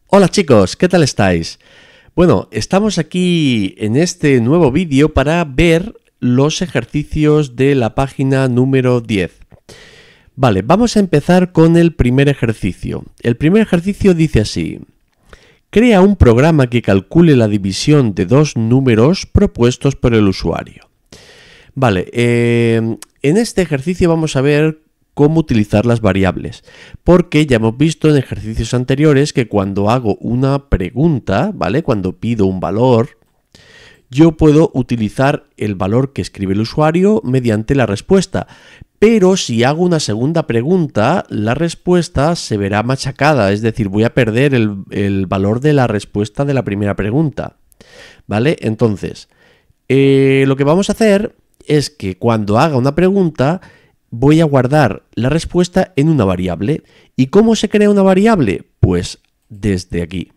Hola chicos, ¿qué tal estáis? Bueno, estamos aquí en este nuevo vídeo para ver los ejercicios de la página número 10. Vale, vamos a empezar con el primer ejercicio. El primer ejercicio dice así: crea un programa que calcule la división de dos números propuestos por el usuario. Vale, en este ejercicio vamos a ver cómo utilizar las variables, porque ya hemos visto en ejercicios anteriores que cuando hago una pregunta, ¿vale? Cuando pido un valor, yo puedo utilizar el valor que escribe el usuario mediante la respuesta, pero si hago una segunda pregunta, la respuesta se verá machacada, es decir, voy a perder el valor de la respuesta de la primera pregunta, ¿vale? Entonces, lo que vamos a hacer es que cuando haga una pregunta, voy a guardar la respuesta en una variable. ¿Y cómo se crea una variable? Pues desde aquí.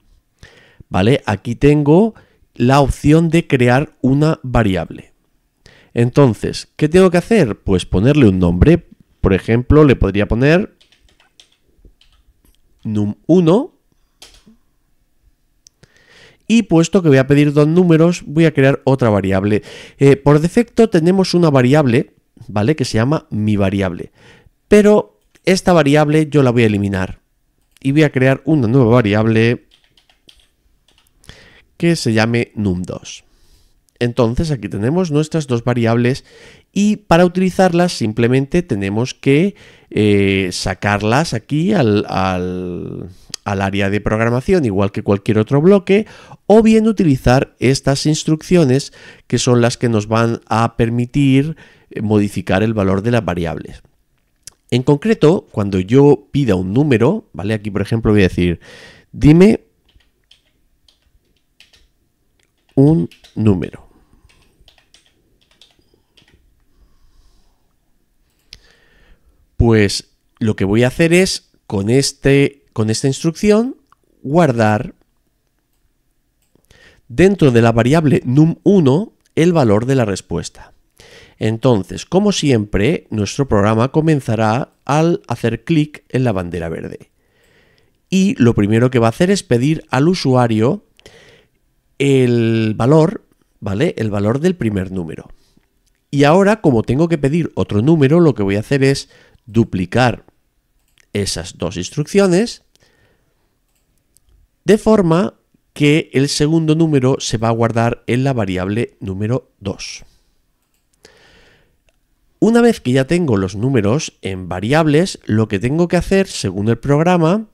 ¿Vale? Aquí tengo la opción de crear una variable. Entonces, ¿qué tengo que hacer? Pues ponerle un nombre. Por ejemplo, le podría poner num1. Y puesto que voy a pedir dos números, voy a crear otra variable. Por defecto tenemos una variable, ¿vale? Que se llama mi variable. Pero esta variable yo la voy a eliminar. Y voy a crear una nueva variable que se llame num2. Entonces aquí tenemos nuestras dos variables y para utilizarlas simplemente tenemos que sacarlas aquí al área de programación, igual que cualquier otro bloque, o bien utilizar estas instrucciones que son las que nos van a permitir modificar el valor de las variables. En concreto, cuando yo pida un número, ¿vale? Aquí por ejemplo voy a decir, dime un número. Pues lo que voy a hacer es, con esta instrucción, guardar dentro de la variable num1 el valor de la respuesta. Entonces, como siempre, nuestro programa comenzará al hacer clic en la bandera verde. Y lo primero que va a hacer es pedir al usuario el valor, ¿vale? El valor del primer número. Y ahora, como tengo que pedir otro número, lo que voy a hacer es duplicar esas dos instrucciones de forma que el segundo número se va a guardar en la variable número 2. Una vez que ya tengo los números en variables, lo que tengo que hacer, según el programa,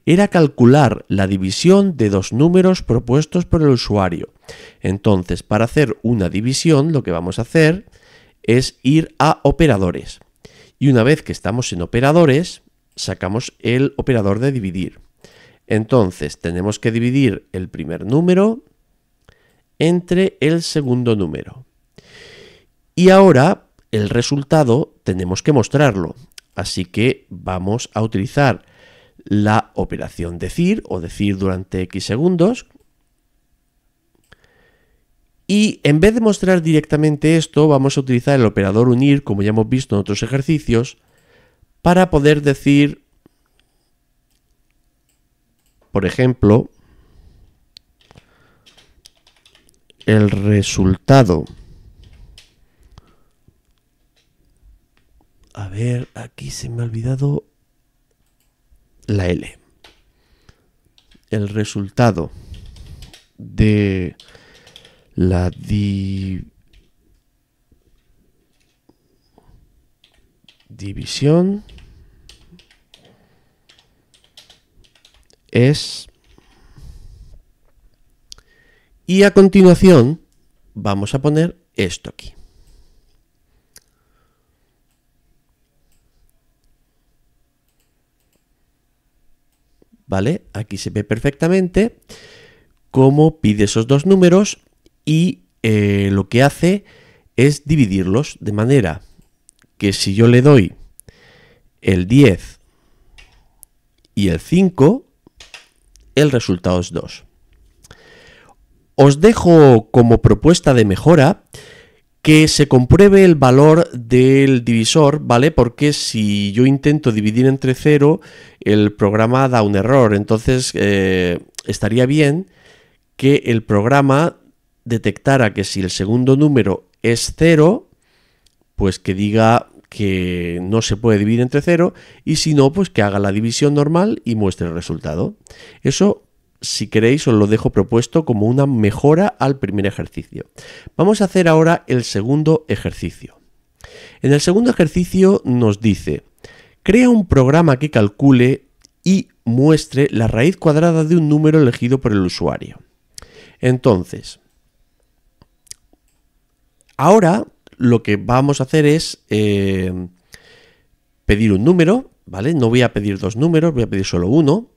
era calcular la división de dos números propuestos por el usuario. Entonces, para hacer una división, lo que vamos a hacer es ir a operadores. Y una vez que estamos en operadores, sacamos el operador de dividir. Entonces, tenemos que dividir el primer número entre el segundo número. Y ahora, el resultado tenemos que mostrarlo. Así que vamos a utilizar la operación decir o decir durante X segundos. Y en vez de mostrar directamente esto, vamos a utilizar el operador unir, como ya hemos visto en otros ejercicios, para poder decir, por ejemplo, el resultado. A ver, aquí se me ha olvidado la L. El resultado de la división es... Y a continuación vamos a poner esto aquí. ¿Vale? Aquí se ve perfectamente cómo pide esos dos números y lo que hace es dividirlos de manera que si yo le doy el 10 y el 5, el resultado es 2. Os dejo como propuesta de mejora que se compruebe el valor del divisor, ¿vale? Porque si yo intento dividir entre 0, el programa da un error. Entonces, estaría bien que el programa detectara que si el segundo número es 0, pues que diga que no se puede dividir entre 0, y si no, pues que haga la división normal y muestre el resultado. Eso, si queréis, os lo dejo propuesto como una mejora al primer ejercicio. Vamos a hacer ahora el segundo ejercicio. En el segundo ejercicio nos dice: crea un programa que calcule y muestre la raíz cuadrada de un número elegido por el usuario. Entonces, ahora lo que vamos a hacer es pedir un número, ¿vale? No voy a pedir dos números, voy a pedir solo uno.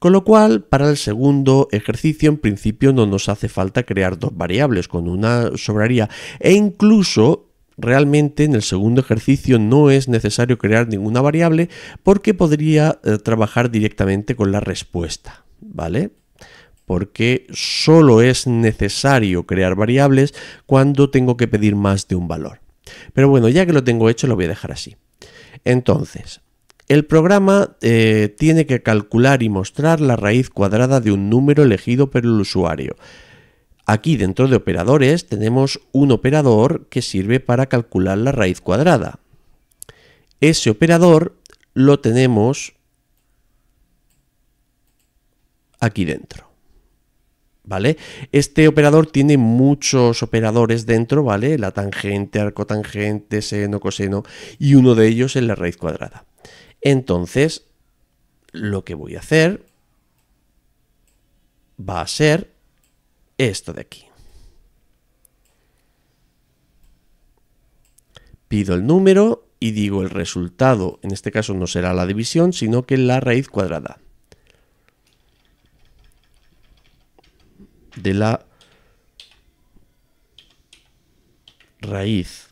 Con lo cual, para el segundo ejercicio, en principio no nos hace falta crear dos variables, con una sobraría. E incluso, realmente en el segundo ejercicio no es necesario crear ninguna variable, porque podría trabajar directamente con la respuesta, ¿vale? Porque solo es necesario crear variables cuando tengo que pedir más de un valor. Pero bueno, ya que lo tengo hecho, lo voy a dejar así. Entonces, el programa tiene que calcular y mostrar la raíz cuadrada de un número elegido por el usuario. Aquí dentro de operadores tenemos un operador que sirve para calcular la raíz cuadrada. Ese operador lo tenemos aquí dentro, ¿vale? Este operador tiene muchos operadores dentro, ¿vale? La tangente, arcotangente, seno, coseno, y uno de ellos es la raíz cuadrada. Entonces, lo que voy a hacer va a ser esto de aquí. Pido el número y digo el resultado. En este caso no será la división, sino que la raíz cuadrada de la raíz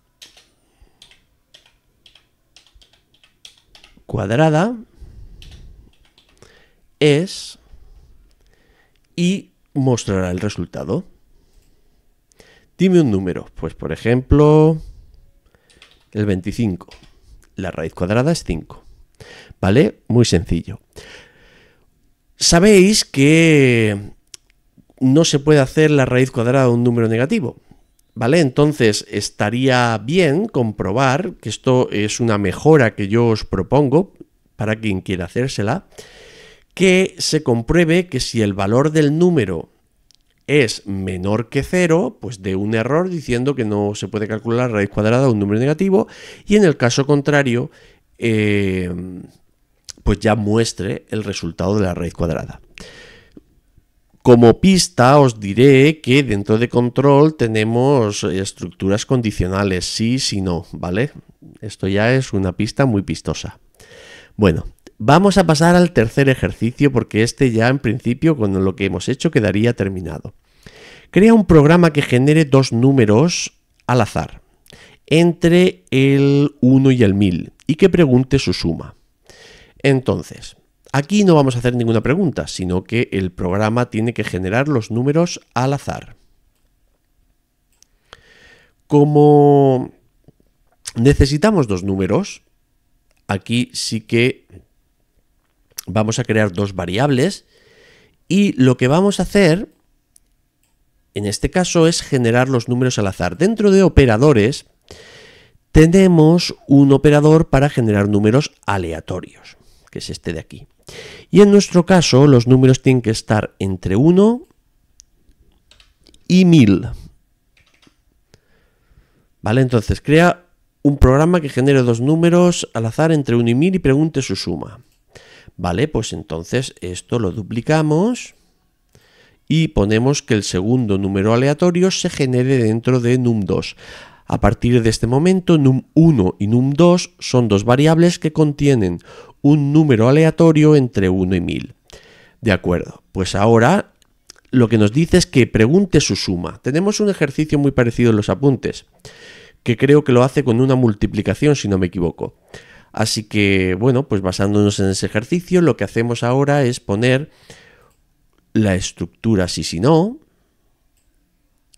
cuadrada es, y mostrará el resultado. Dime un número, pues por ejemplo el 25. La raíz cuadrada es 5. ¿Vale? Muy sencillo. Sabéis que no se puede hacer la raíz cuadrada de un número negativo, ¿vale? Entonces estaría bien comprobar, que esto es una mejora que yo os propongo para quien quiera hacérsela, que se compruebe que si el valor del número es menor que 0, pues dé un error diciendo que no se puede calcular la raíz cuadrada de un número negativo, y en el caso contrario, pues ya muestre el resultado de la raíz cuadrada. Como pista os diré que dentro de control tenemos estructuras condicionales, sí, sí, no, ¿vale? Esto ya es una pista muy pistosa. Bueno, vamos a pasar al tercer ejercicio, porque este ya en principio con lo que hemos hecho quedaría terminado. Crea un programa que genere dos números al azar entre el 1 y el 1000 y que pregunte su suma. Entonces, aquí no vamos a hacer ninguna pregunta, sino que el programa tiene que generar los números al azar. Como necesitamos dos números, aquí sí que vamos a crear dos variables, y lo que vamos a hacer en este caso es generar los números al azar. Dentro de operadores tenemos un operador para generar números aleatorios, que es este de aquí. Y en nuestro caso los números tienen que estar entre 1 y 1000. ¿Vale? Entonces crea un programa que genere dos números al azar entre 1 y 1000 y pregunte su suma. Vale, pues entonces esto lo duplicamos y ponemos que el segundo número aleatorio se genere dentro de num2. A partir de este momento, num1 y num2 son dos variables que contienen un número aleatorio entre 1 y 1000. De acuerdo, pues ahora lo que nos dice es que pregunte su suma. Tenemos un ejercicio muy parecido en los apuntes, que creo que lo hace con una multiplicación, si no me equivoco. Así que, bueno, pues basándonos en ese ejercicio, lo que hacemos ahora es poner la estructura sí, sí, no.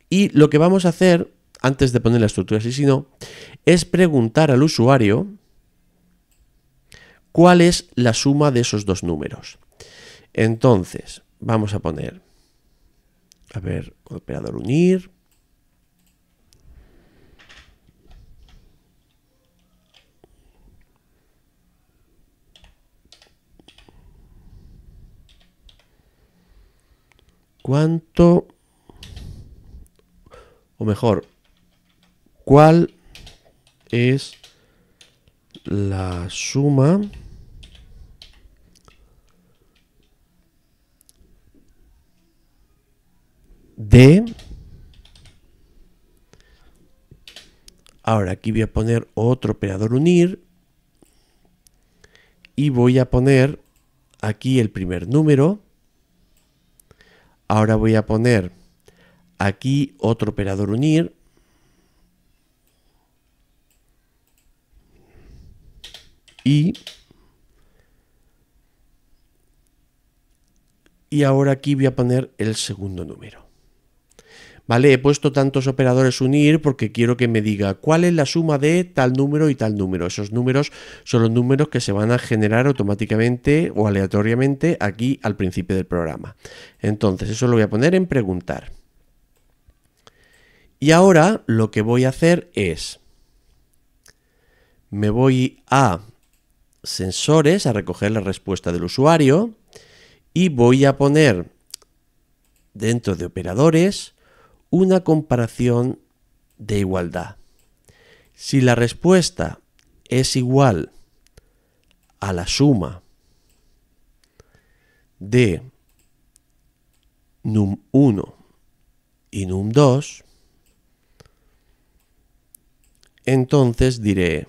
Y lo que vamos a hacer, antes de poner la estructura sí, sí, no, es preguntar al usuario cuál es la suma de esos dos números. Entonces, vamos a poner, a ver, con operador unir. ¿Cuánto, o mejor, cuál es la suma de... Ahora aquí voy a poner otro operador unir y voy a poner aquí el primer número. Ahora voy a poner aquí otro operador unir y ahora aquí voy a poner el segundo número. Vale, he puesto tantos operadores unir porque quiero que me diga cuál es la suma de tal número y tal número. Esos números son los números que se van a generar automáticamente o aleatoriamente aquí al principio del programa. Entonces, eso lo voy a poner en preguntar. Y ahora lo que voy a hacer es, me voy a sensores, a recoger la respuesta del usuario y voy a poner dentro de operadores una comparación de igualdad. Si la respuesta es igual a la suma de num1 y num2, entonces diré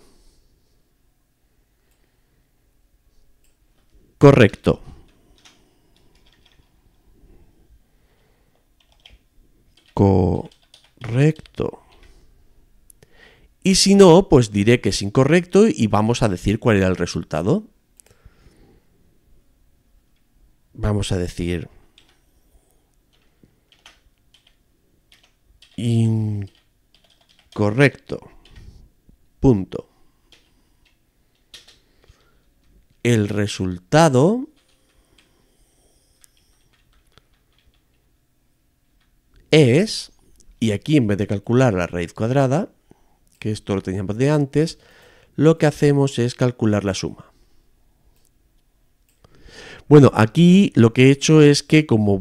correcto. Correcto. Y si no, pues diré que es incorrecto y vamos a decir cuál era el resultado. Vamos a decir incorrecto. Punto. El resultado es, y aquí en vez de calcular la raíz cuadrada, que esto lo teníamos de antes, lo que hacemos es calcular la suma. Bueno, aquí lo que he hecho es que como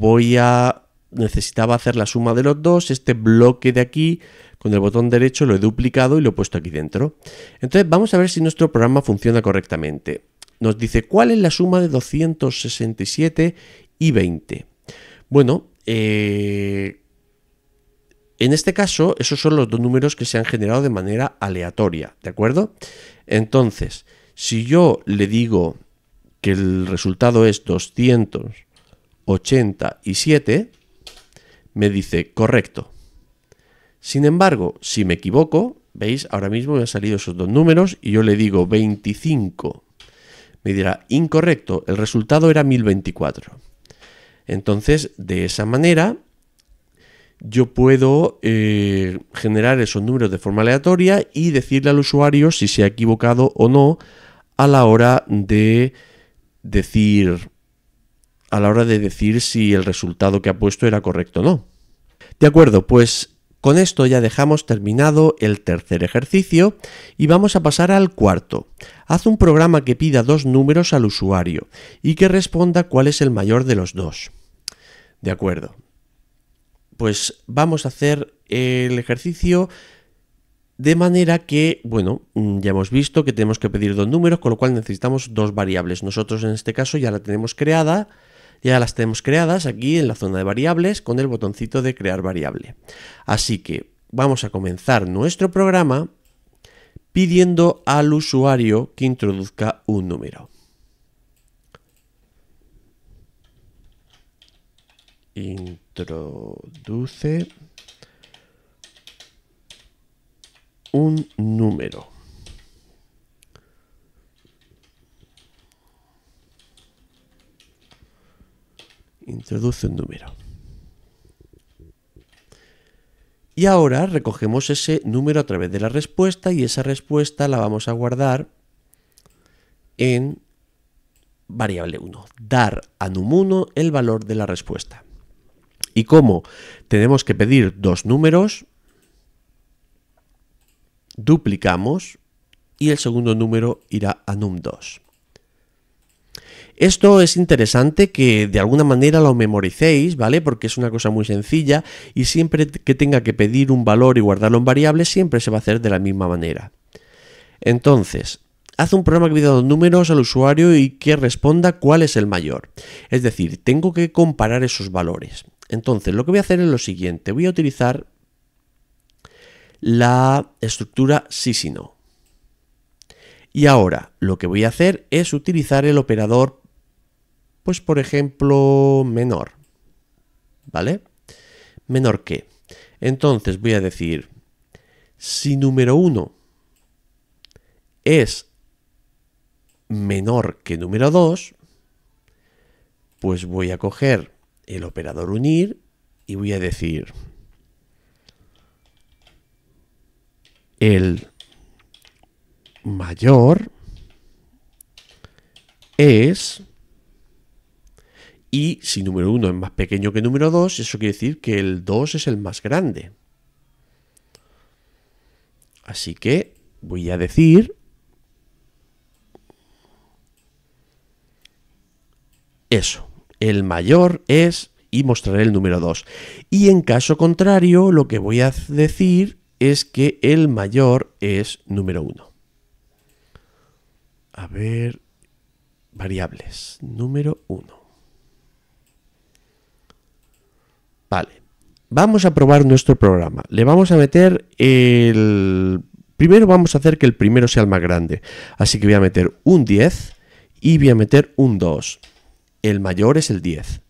necesitaba hacer la suma de los dos, este bloque de aquí, con el botón derecho lo he duplicado y lo he puesto aquí dentro. Entonces vamos a ver si nuestro programa funciona correctamente. Nos dice, ¿cuál es la suma de 267 y 20? Bueno, en este caso, esos son los dos números que se han generado de manera aleatoria, ¿de acuerdo? Entonces, si yo le digo que el resultado es 287, me dice correcto. Sin embargo, si me equivoco, ¿veis? Ahora mismo me han salido esos dos números y yo le digo 25. Me dirá incorrecto, el resultado era 1024. Entonces, de esa manera, yo puedo generar esos números de forma aleatoria y decirle al usuario si se ha equivocado o no a la hora de decir si el resultado que ha puesto era correcto o no. De acuerdo, pues con esto ya dejamos terminado el tercer ejercicio y vamos a pasar al cuarto. Haz un programa que pida dos números al usuario y que responda cuál es el mayor de los dos. De acuerdo. Pues vamos a hacer el ejercicio de manera que, bueno, ya hemos visto que tenemos que pedir dos números, con lo cual necesitamos dos variables. Nosotros en este caso ya las tenemos creadas aquí en la zona de variables con el botoncito de crear variable. Así que vamos a comenzar nuestro programa pidiendo al usuario que introduzca un número. Introduce un número. Introduce un número. Y ahora recogemos ese número a través de la respuesta y esa respuesta la vamos a guardar en variable 1, dar a num1 el valor de la respuesta. Y como tenemos que pedir dos números, duplicamos y el segundo número irá a num2. Esto es interesante que de alguna manera lo memoricéis, ¿vale? Porque es una cosa muy sencilla y siempre que tenga que pedir un valor y guardarlo en variable, siempre se va a hacer de la misma manera. Entonces, haz un programa que pida dos números al usuario y que responda cuál es el mayor. Es decir, tengo que comparar esos valores. Entonces, lo que voy a hacer es lo siguiente. Voy a utilizar la estructura sí si no. Y ahora, lo que voy a hacer es utilizar el operador, pues por ejemplo, menor. ¿Vale? ¿Menor qué? Entonces voy a decir, si número 1 es menor que número 2, pues voy a coger el operador unir y voy a decir el mayor es, y si número 1 es más pequeño que número 2, eso quiere decir que el 2 es el más grande. Así que voy a decir eso, el mayor es, y mostraré el número 2. Y en caso contrario, lo que voy a decir es que el mayor es número 1. A ver, variables, número 1. Vale, vamos a probar nuestro programa. Le vamos a meter el... Primero vamos a hacer que el primero sea el más grande. Así que voy a meter un 10 y voy a meter un 2. El mayor es el 10.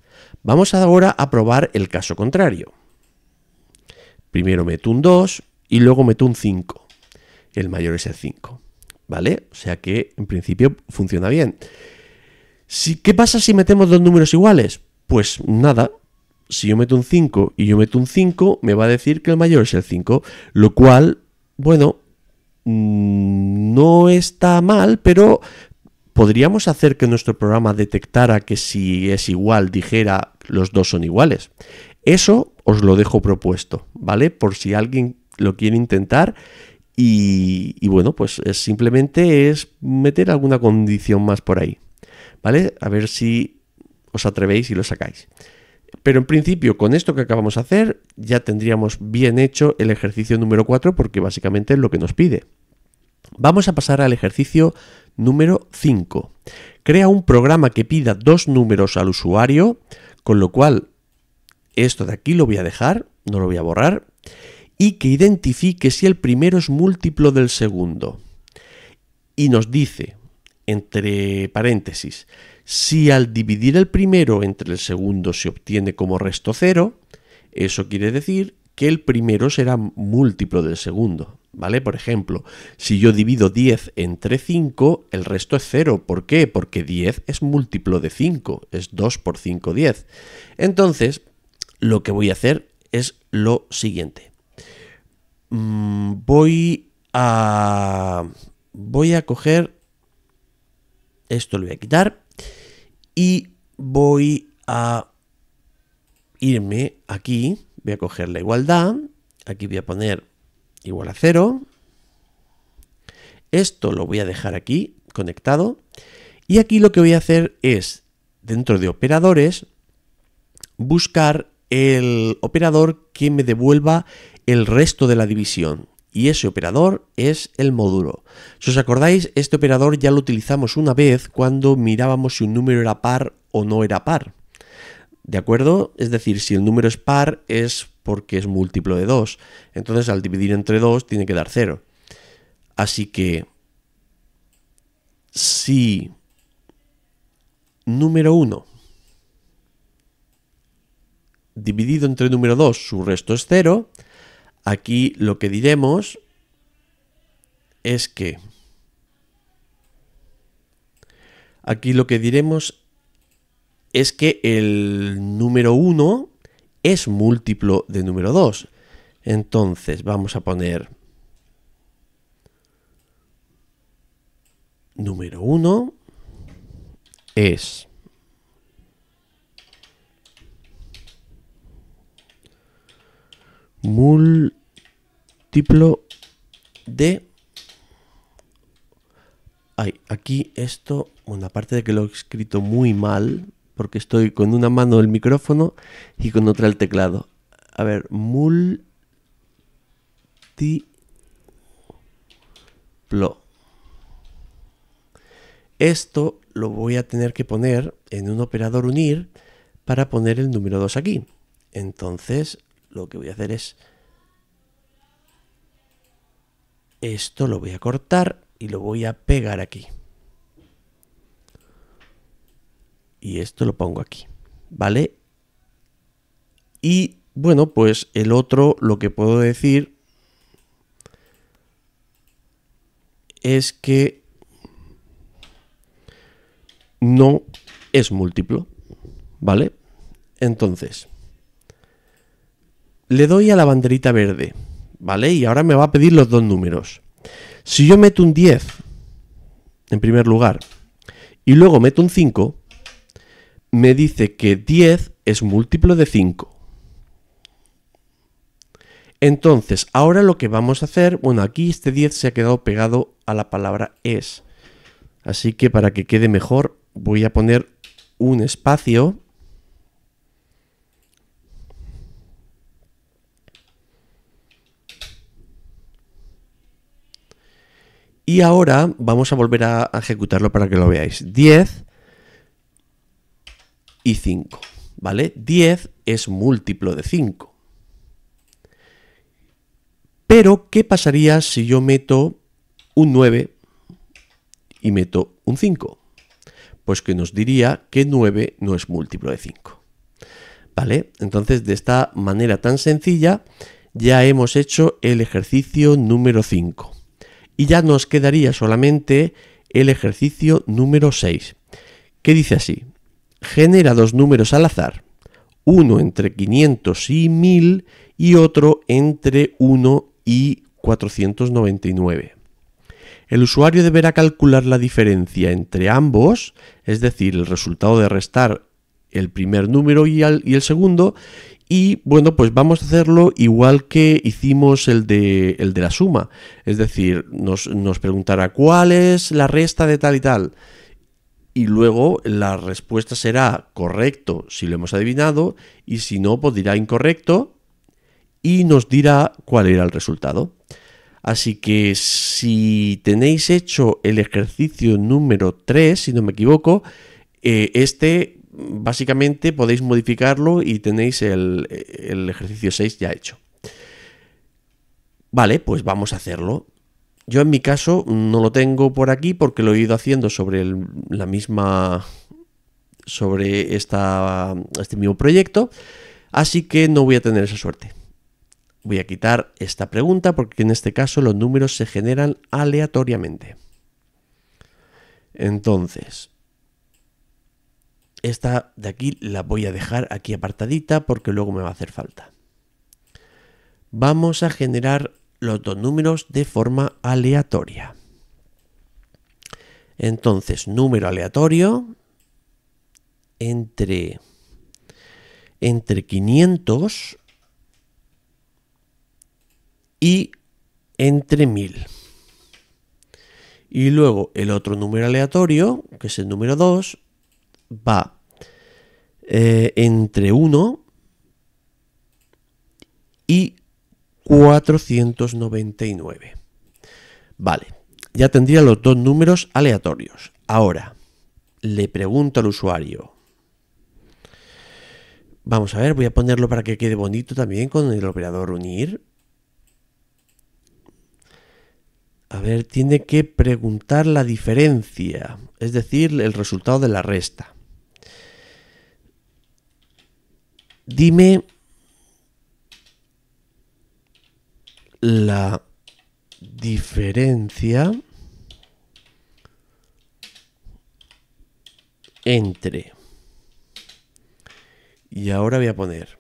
Vamos ahora a probar el caso contrario. Primero meto un 2 y luego meto un 5. El mayor es el 5. ¿Vale? O sea que en principio funciona bien. ¿Qué pasa si metemos dos números iguales? Pues nada. Si yo meto un 5 y yo meto un 5, me va a decir que el mayor es el 5. Lo cual, bueno, no está mal, pero podríamos hacer que nuestro programa detectara que si es igual, dijera los dos son iguales. Eso os lo dejo propuesto, ¿vale? Por si alguien lo quiere intentar. Y bueno, pues simplemente es meter alguna condición más por ahí, ¿vale? A ver si os atrevéis y lo sacáis. Pero en principio, con esto que acabamos de hacer, ya tendríamos bien hecho el ejercicio número 4, porque básicamente es lo que nos pide. Vamos a pasar al ejercicio número 5. Crea un programa que pida dos números al usuario, con lo cual esto de aquí lo voy a dejar, no lo voy a borrar, y que identifique si el primero es múltiplo del segundo. Y nos dice, entre paréntesis, si al dividir el primero entre el segundo se obtiene como resto 0, eso quiere decir que el primero será múltiplo del segundo, ¿vale? Por ejemplo, si yo divido 10 entre 5, el resto es 0. ¿Por qué? Porque 10 es múltiplo de 5, es 2 por 5, 10. Entonces, lo que voy a hacer es lo siguiente. Voy a coger, esto lo voy a quitar y voy a irme aquí, voy a coger la igualdad, aquí voy a poner igual a 0, esto lo voy a dejar aquí conectado y aquí lo que voy a hacer es, dentro de operadores, buscar el operador que me devuelva el resto de la división. Y ese operador es el módulo. Si os acordáis, este operador ya lo utilizamos una vez cuando mirábamos si un número era par o no era par. ¿De acuerdo? Es decir, si el número es par es porque es múltiplo de 2. Entonces al dividir entre 2 tiene que dar 0. Así que si número 1 dividido entre número 2 su resto es 0, aquí lo que diremos es que el número 1 es múltiplo de número 2. Entonces vamos a poner número 1 es múltiplo de... Ay, aquí esto, bueno, aparte de que lo he escrito muy mal, porque estoy con una mano el micrófono y con otra el teclado. A ver, múltiplo. Esto lo voy a tener que poner en un operador unir para poner el número 2 aquí. Entonces, lo que voy a hacer es... Esto lo voy a cortar y lo voy a pegar aquí. Y esto lo pongo aquí, ¿vale? Y bueno, pues el otro, lo que puedo decir es que no es múltiplo, ¿vale? Entonces, le doy a la banderita verde, ¿vale? Y ahora me va a pedir los dos números. Si yo meto un 10 en primer lugar y luego meto un 5, me dice que 10 es múltiplo de 5. Entonces, ahora lo que vamos a hacer, bueno, aquí este 10 se ha quedado pegado a la palabra es. Así que para que quede mejor, voy a poner un espacio. Y ahora vamos a volver a ejecutarlo para que lo veáis. 10 y 5, ¿vale? 10 es múltiplo de 5. Pero, ¿qué pasaría si yo meto un 9 y meto un 5? Pues que nos diría que 9 no es múltiplo de 5. ¿Vale? Entonces, de esta manera tan sencilla, ya hemos hecho el ejercicio número 5. Y ya nos quedaría solamente el ejercicio número 6, que dice así: genera dos números al azar, uno entre 500 y 1000 y otro entre 1 y 499. El usuario deberá calcular la diferencia entre ambos, es decir, el resultado de restar el primer número y el segundo. Y bueno, pues vamos a hacerlo igual que hicimos el de la suma. Es decir, nos preguntará cuál es la resta de tal y tal. Y luego la respuesta será correcto si lo hemos adivinado, y si no, pues dirá incorrecto y nos dirá cuál era el resultado. Así que si tenéis hecho el ejercicio número 3, si no me equivoco, básicamente podéis modificarlo y tenéis el ejercicio 6 ya hecho. Vale, pues vamos a hacerlo. Yo en mi caso no lo tengo por aquí porque lo he ido haciendo sobre este mismo proyecto, así que no voy a tener esa suerte. Voy a quitar esta pregunta porque en este caso los números se generan aleatoriamente. Entonces, esta de aquí la voy a dejar aquí apartadita porque luego me va a hacer falta. Vamos a generar los dos números de forma aleatoria. Entonces, número aleatorio entre 500 y entre 1000. Y luego el otro número aleatorio, que es el número 2, va entre 1 y 499. Vale, ya tendría los dos números aleatorios. Ahora, le pregunto al usuario. Vamos a ver, voy a ponerlo para que quede bonito también con el operador unir. A ver, tiene que preguntar la diferencia, es decir, el resultado de la resta. Dime la diferencia entre... Y ahora voy a poner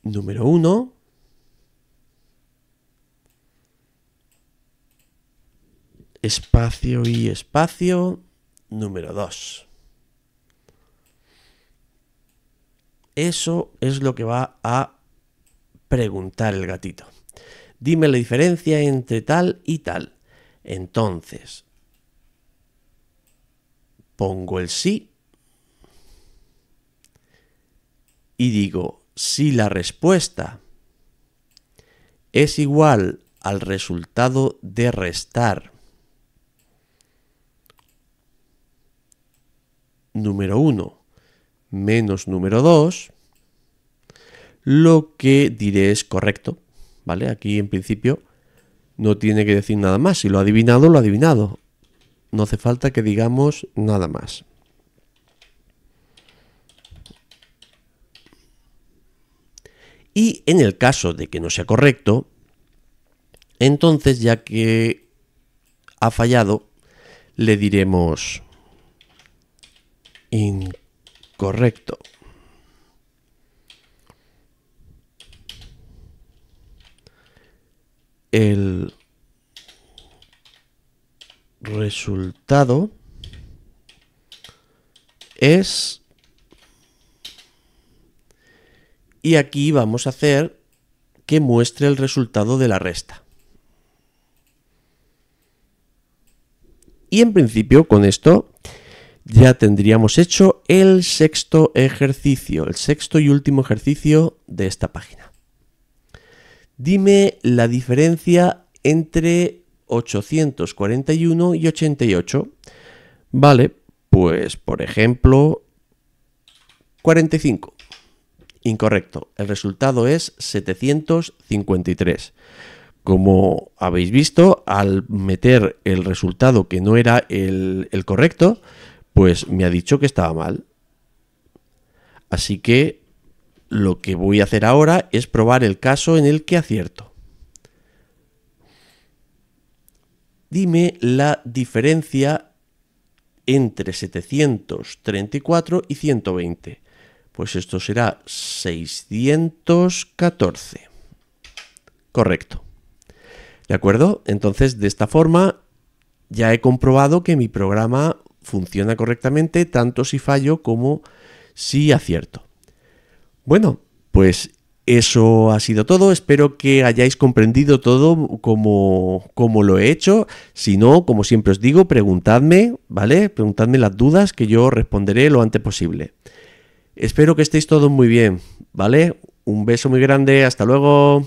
número 1 espacio y espacio, número 2. Eso es lo que va a preguntar el gatito. Dime la diferencia entre tal y tal. Entonces, pongo el sí y digo, si la respuesta es igual al resultado de restar número 1 menos número 2, lo que diré es correcto, ¿vale? Aquí en principio no tiene que decir nada más. Si lo ha adivinado, lo ha adivinado. No hace falta que digamos nada más. Y en el caso de que no sea correcto, entonces ya que ha fallado, le diremos incorrecto. El resultado es... Y aquí vamos a hacer que muestre el resultado de la resta. Y en principio con esto ya tendríamos hecho el sexto ejercicio, el sexto y último ejercicio de esta página. Dime la diferencia entre 841 y 88. Vale, pues por ejemplo 45. Incorrecto, el resultado es 753. Como habéis visto, al meter el resultado que no era el correcto, pues me ha dicho que estaba mal. Así que lo que voy a hacer ahora es probar el caso en el que acierto. Dime la diferencia entre 734 y 120. Pues esto será 614. Correcto. ¿De acuerdo? Entonces, de esta forma, ya he comprobado que mi programa funciona correctamente, tanto si fallo como si acierto. Bueno, pues eso ha sido todo. Espero que hayáis comprendido todo como lo he hecho. Si no, como siempre os digo, preguntadme, ¿vale? Preguntadme las dudas que yo responderé lo antes posible. Espero que estéis todos muy bien, ¿vale? Un beso muy grande, hasta luego.